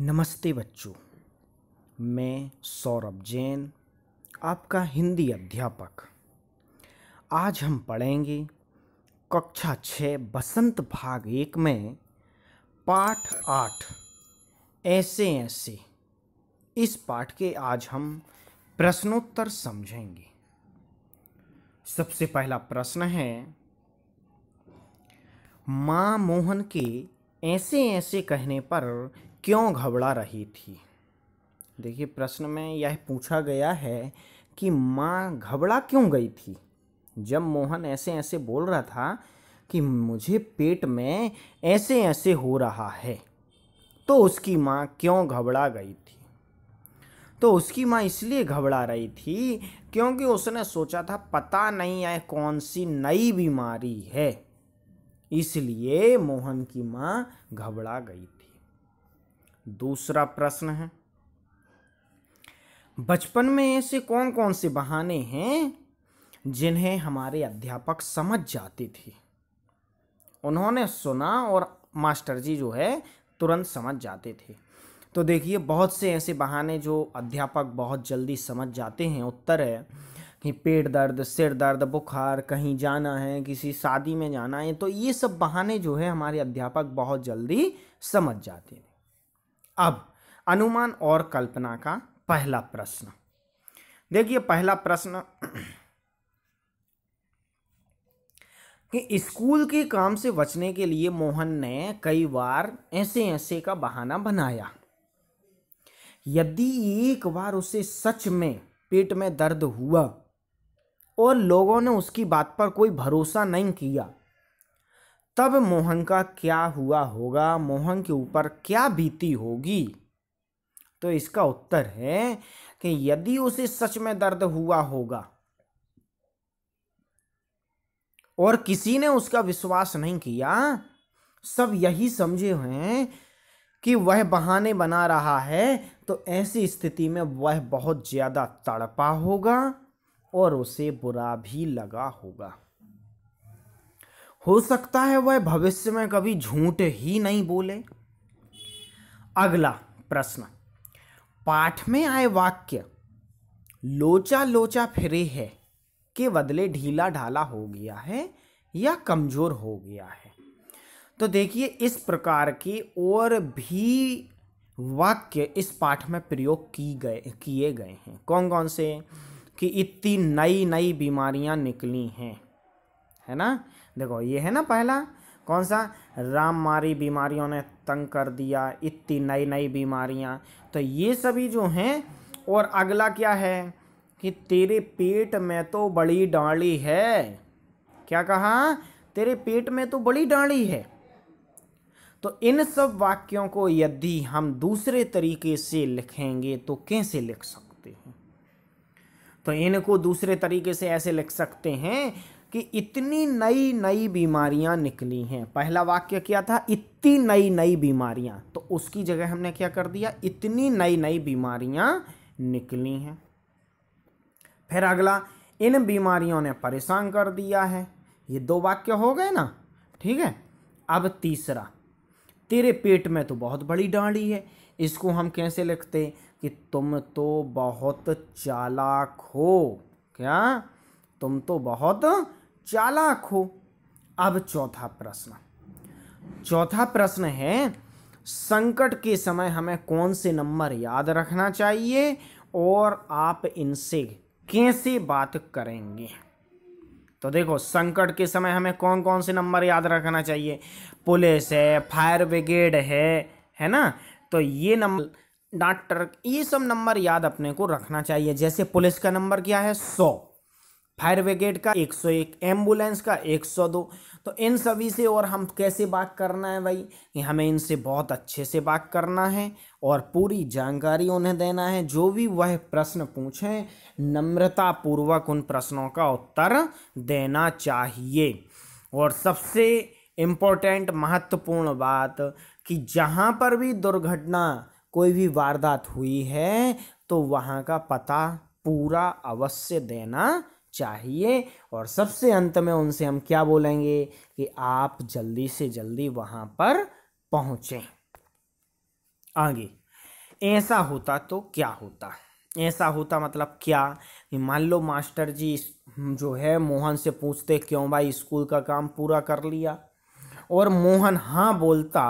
नमस्ते बच्चों, मैं सौरभ जैन, आपका हिंदी अध्यापक। आज हम पढ़ेंगे कक्षा 6 बसंत भाग 1 में पाठ 8 ऐसे ऐसे। इस पाठ के आज हम प्रश्नोत्तर समझेंगे। सबसे पहला प्रश्न है, माँ मोहन के ऐसे ऐसे कहने पर क्यों घबरा रही थी। देखिए, प्रश्न में यह पूछा गया है कि माँ घबरा क्यों गई थी जब मोहन ऐसे ऐसे बोल रहा था कि मुझे पेट में ऐसे ऐसे हो रहा है, तो उसकी माँ क्यों घबरा गई थी। तो उसकी माँ इसलिए घबरा रही थी क्योंकि उसने सोचा था पता नहीं है कौन सी नई बीमारी है, इसलिए मोहन की माँ घबरा गई थी। दूसरा प्रश्न है, बचपन में ऐसे कौन कौन से बहाने हैं जिन्हें हमारे अध्यापक समझ जाते थे। उन्होंने सुना और मास्टर जी जो है तुरंत समझ जाते थे। तो देखिए, बहुत से ऐसे बहाने जो अध्यापक बहुत जल्दी समझ जाते हैं। उत्तर है कि पेट दर्द, सिर दर्द, बुखार, कहीं जाना है, किसी शादी में जाना है, तो ये सब बहाने जो है हमारे अध्यापक बहुत जल्दी समझ जाते हैं। अब अनुमान और कल्पना का पहला प्रश्न देखिए। पहला प्रश्न कि स्कूल के काम से बचने के लिए मोहन ने कई बार ऐसे ऐसे का बहाना बनाया। यदि एक बार उसे सच में पेट में दर्द हुआ और लोगों ने उसकी बात पर कोई भरोसा नहीं किया, तब मोहन का क्या हुआ होगा, मोहन के ऊपर क्या बीती होगी। तो इसका उत्तर है कि यदि उसे सच में दर्द हुआ होगा और किसी ने उसका विश्वास नहीं किया, सब यही समझे हुए हैं कि वह बहाने बना रहा है, तो ऐसी स्थिति में वह बहुत ज्यादा तड़पा होगा और उसे बुरा भी लगा होगा। हो सकता है वह भविष्य में कभी झूठ ही नहीं बोले। अगला प्रश्न, पाठ में आए वाक्य लोचा लोचा फिरे है के बदले ढीला ढाला हो गया है या कमजोर हो गया है। तो देखिए, इस प्रकार के और भी वाक्य इस पाठ में प्रयोग किए गए हैं। कौन कौन से? कि इतनी नई नई बीमारियां निकली हैं, है ना। देखो, ये है ना पहला, कौन सा? राममारी बीमारियों ने तंग कर दिया, इतनी नई नई बीमारियां, तो ये सभी जो हैं। और अगला क्या है कि तेरे पेट में तो बड़ी डाली है। क्या कहा? तेरे पेट में तो बड़ी डाली है। तो इन सब वाक्यों को यदि हम दूसरे तरीके से लिखेंगे तो कैसे लिख सकते हैं? तो इनको दूसरे तरीके से ऐसे लिख सकते हैं कि इतनी नई नई बीमारियां निकली हैं। पहला वाक्य क्या था? इतनी नई नई बीमारियां। तो उसकी जगह हमने क्या कर दिया? इतनी नई नई बीमारियां निकली हैं। फिर अगला, इन बीमारियों ने परेशान कर दिया है। ये दो वाक्य हो गए ना, ठीक है। अब तीसरा, तेरे पेट में तो बहुत बड़ी डाली है। इसको हम कैसे लिखते कि तुम तो बहुत चालाक हो। क्या? तुम तो बहुत चालाक हो। अब चौथा प्रश्न है, संकट के समय हमें कौन से नंबर याद रखना चाहिए और आप इनसे कैसे बात करेंगे। तो देखो, संकट के समय हमें कौन कौन से नंबर याद रखना चाहिए? पुलिस है, फायर ब्रिगेड है ना। तो ये नंबर, डॉक्टर, ये सब नंबर याद अपने को रखना चाहिए। जैसे पुलिस का नंबर क्या है? 100, फायर ब्रिगेड का 101, एम्बुलेंस का 102। तो इन सभी से और हम कैसे बात करना है भाई? कि हमें इनसे बहुत अच्छे से बात करना है और पूरी जानकारी उन्हें देना है। जो भी वह प्रश्न पूछें, नम्रता पूर्वक उन प्रश्नों का उत्तर देना चाहिए। और सबसे इम्पोर्टेंट, महत्वपूर्ण बात कि जहाँ पर भी दुर्घटना, कोई भी वारदात हुई है, तो वहाँ का पता पूरा अवश्य देना चाहिए। और सबसे अंत में उनसे हम क्या बोलेंगे कि आप जल्दी से जल्दी वहां पर पहुंचें। आगे ऐसा होता तो क्या होता? ऐसा होता मतलब क्या कि मान लो मास्टर जी जो है मोहन से पूछते क्यों भाई स्कूल का काम पूरा कर लिया, और मोहन हाँ बोलता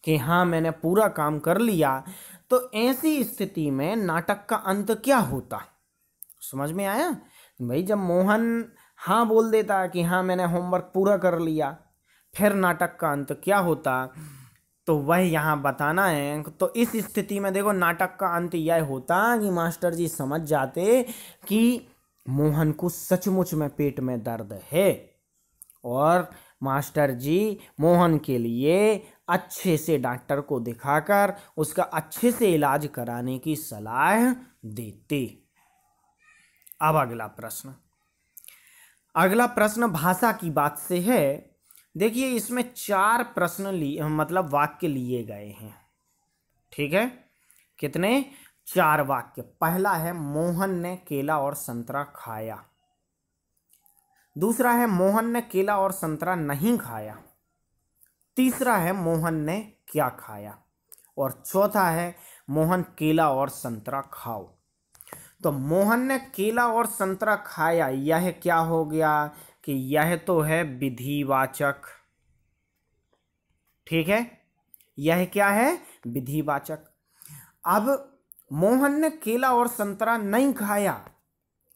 कि हाँ मैंने पूरा काम कर लिया, तो ऐसी स्थिति में नाटक का अंत क्या होता? समझ में आया भाई? जब मोहन हाँ बोल देता कि हाँ मैंने होमवर्क पूरा कर लिया, फिर नाटक का अंत क्या होता? तो वह यहाँ बताना है। तो इस स्थिति में देखो नाटक का अंत यह होता कि मास्टर जी समझ जाते कि मोहन को सचमुच में पेट में दर्द है, और मास्टर जी मोहन के लिए अच्छे से डॉक्टर को दिखाकर उसका अच्छे से इलाज कराने की सलाह देते। अब अगला प्रश्न भाषा की बात से है। देखिए इसमें 4 प्रश्न मतलब वाक्य लिए गए हैं। ठीक है, कितने? 4 वाक्य। पहला है मोहन ने केला और संतरा खाया। दूसरा है मोहन ने केला और संतरा नहीं खाया। तीसरा है मोहन ने क्या खाया। और चौथा है मोहन केला और संतरा खाओ। तो मोहन ने केला और संतरा खाया, यह क्या हो गया कि यह तो है विधिवाचक। ठीक है, यह क्या है? विधिवाचक। अब मोहन ने केला और संतरा नहीं खाया,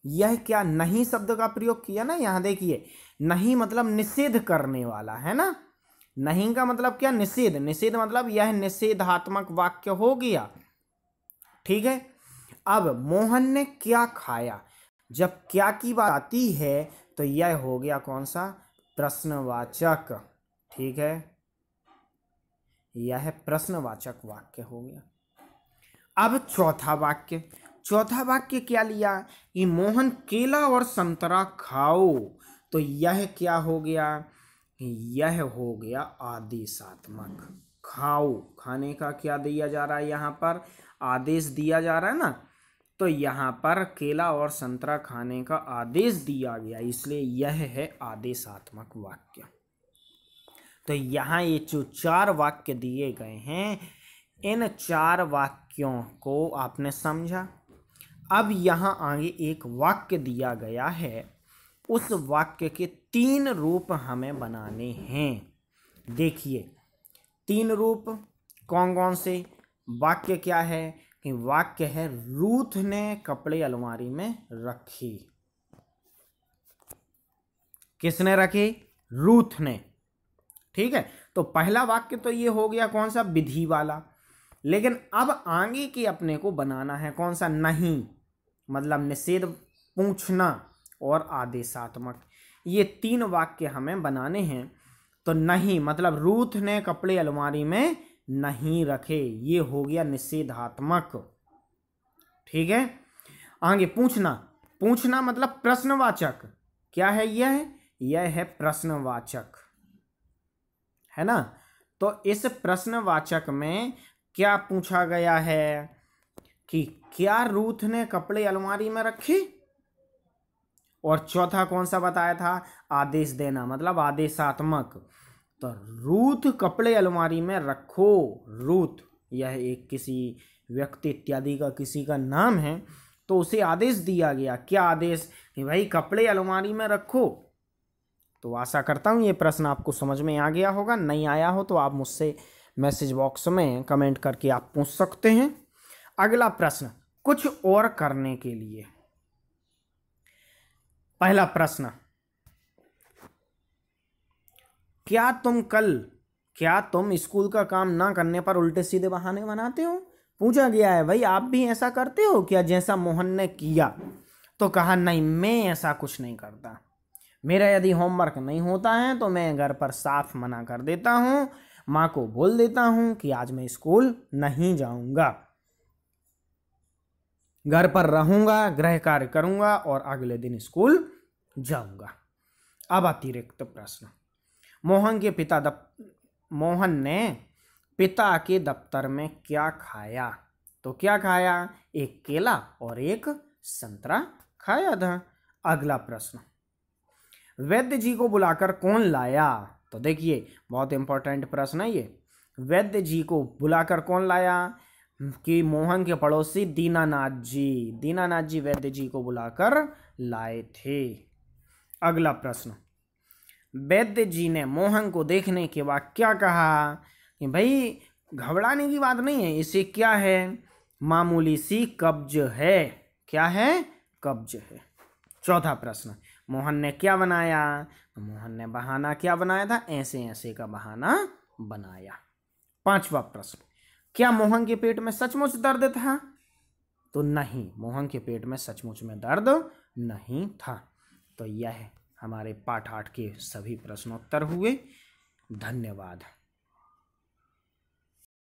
यह क्या नहीं शब्द का प्रयोग किया ना। यहां देखिए नहीं मतलब निषेध करने वाला है ना। नहीं का मतलब क्या? निषेध। निषेध मतलब यह निषेधात्मक वाक्य हो गया। ठीक है, अब मोहन ने क्या खाया, जब क्या की बात आती है तो यह हो गया कौन सा? प्रश्नवाचक। ठीक है, यह प्रश्नवाचक वाक्य हो गया। अब चौथा वाक्य क्या लिया कि मोहन केला और संतरा खाओ, तो यह क्या हो गया? यह हो गया आदेशात्मक। खाओ, खाने का क्या दिया जा रहा है? यहाँ पर आदेश दिया जा रहा है ना। तो यहाँ पर केला और संतरा खाने का आदेश दिया गया, इसलिए यह है आदेशात्मक वाक्य। तो यहाँ ये जो 4 वाक्य दिए गए हैं, इन 4 वाक्यों को आपने समझा। अब यहाँ आगे एक वाक्य दिया गया है, उस वाक्य के 3 रूप हमें बनाने हैं। देखिए 3 रूप कौन कौन से? वाक्य क्या है कि वाक्य है रूथ ने कपड़े अलमारी में रखी। किसने रखी? रूथ ने। ठीक है, तो पहला वाक्य तो ये हो गया कौन सा? विधि वाला। लेकिन अब आगे के अपने को बनाना है कौन सा? नहीं मतलब निषेध, पूछना और आदेशात्मक। ये 3 वाक्य हमें बनाने हैं। तो नहीं मतलब रूथ ने कपड़े अलमारी में नहीं रखे, ये हो गया निषेधात्मक। ठीक है, आगे पूछना मतलब प्रश्नवाचक। क्या है यह है प्रश्नवाचक, है ना। तो इस प्रश्नवाचक में क्या पूछा गया है कि क्या रूथ ने कपड़े अलमारी में रखे? और चौथा कौन सा बताया था? आदेश देना मतलब आदेशात्मक। तो रूथ कपड़े अलमारी में रखो। रूथ यह एक किसी व्यक्ति इत्यादि का किसी का नाम है, तो उसे आदेश दिया गया। क्या आदेश? कि भाई कपड़े अलमारी में रखो। तो आशा करता हूँ ये प्रश्न आपको समझ में आ गया होगा। नहीं आया हो तो आप मुझसे मैसेज बॉक्स में कमेंट करके आप पूछ सकते हैं। अगला प्रश्न, कुछ और करने के लिए। पहला प्रश्न, क्या तुम स्कूल का काम ना करने पर उल्टे सीधे बहाने बनाते हो? पूछा गया है भाई आप भी ऐसा करते हो क्या जैसा मोहन ने किया? तो कहा नहीं मैं ऐसा कुछ नहीं करता। मेरा यदि होमवर्क नहीं होता है तो मैं घर पर साफ मना कर देता हूँ, माँ को बोल देता हूँ कि आज मैं स्कूल नहीं जाऊंगा, घर पर रहूंगा, गृह कार्य करूंगा और अगले दिन स्कूल जाऊंगा। अब अतिरिक्त प्रश्न, मोहन ने पिता के दफ्तर में क्या खाया? तो क्या खाया? एक केला और एक संतरा खाया था। अगला प्रश्न, वैद्य जी को बुलाकर कौन लाया? तो देखिए बहुत इंपॉर्टेंट प्रश्न है ये। वैद्य जी को बुलाकर कौन लाया? कि मोहन के पड़ोसी दीनानाथ जी वैद्य जी को बुलाकर लाए थे। अगला प्रश्न, वैद्य जी ने मोहन को देखने के बाद क्या कहा कि भाई घबराने की बात नहीं है, इसे क्या है, मामूली सी कब्ज है। क्या है? कब्ज है। चौथा प्रश्न, मोहन ने क्या बनाया? मोहन ने बहाना क्या बनाया था? ऐसे ऐसे का बहाना बनाया। पांचवा प्रश्न, क्या मोहन के पेट में सचमुच दर्द था? तो नहीं, मोहन के पेट में सचमुच में दर्द नहीं था। तो यह हमारे पाठ 8 के सभी प्रश्नोत्तर हुए। धन्यवाद।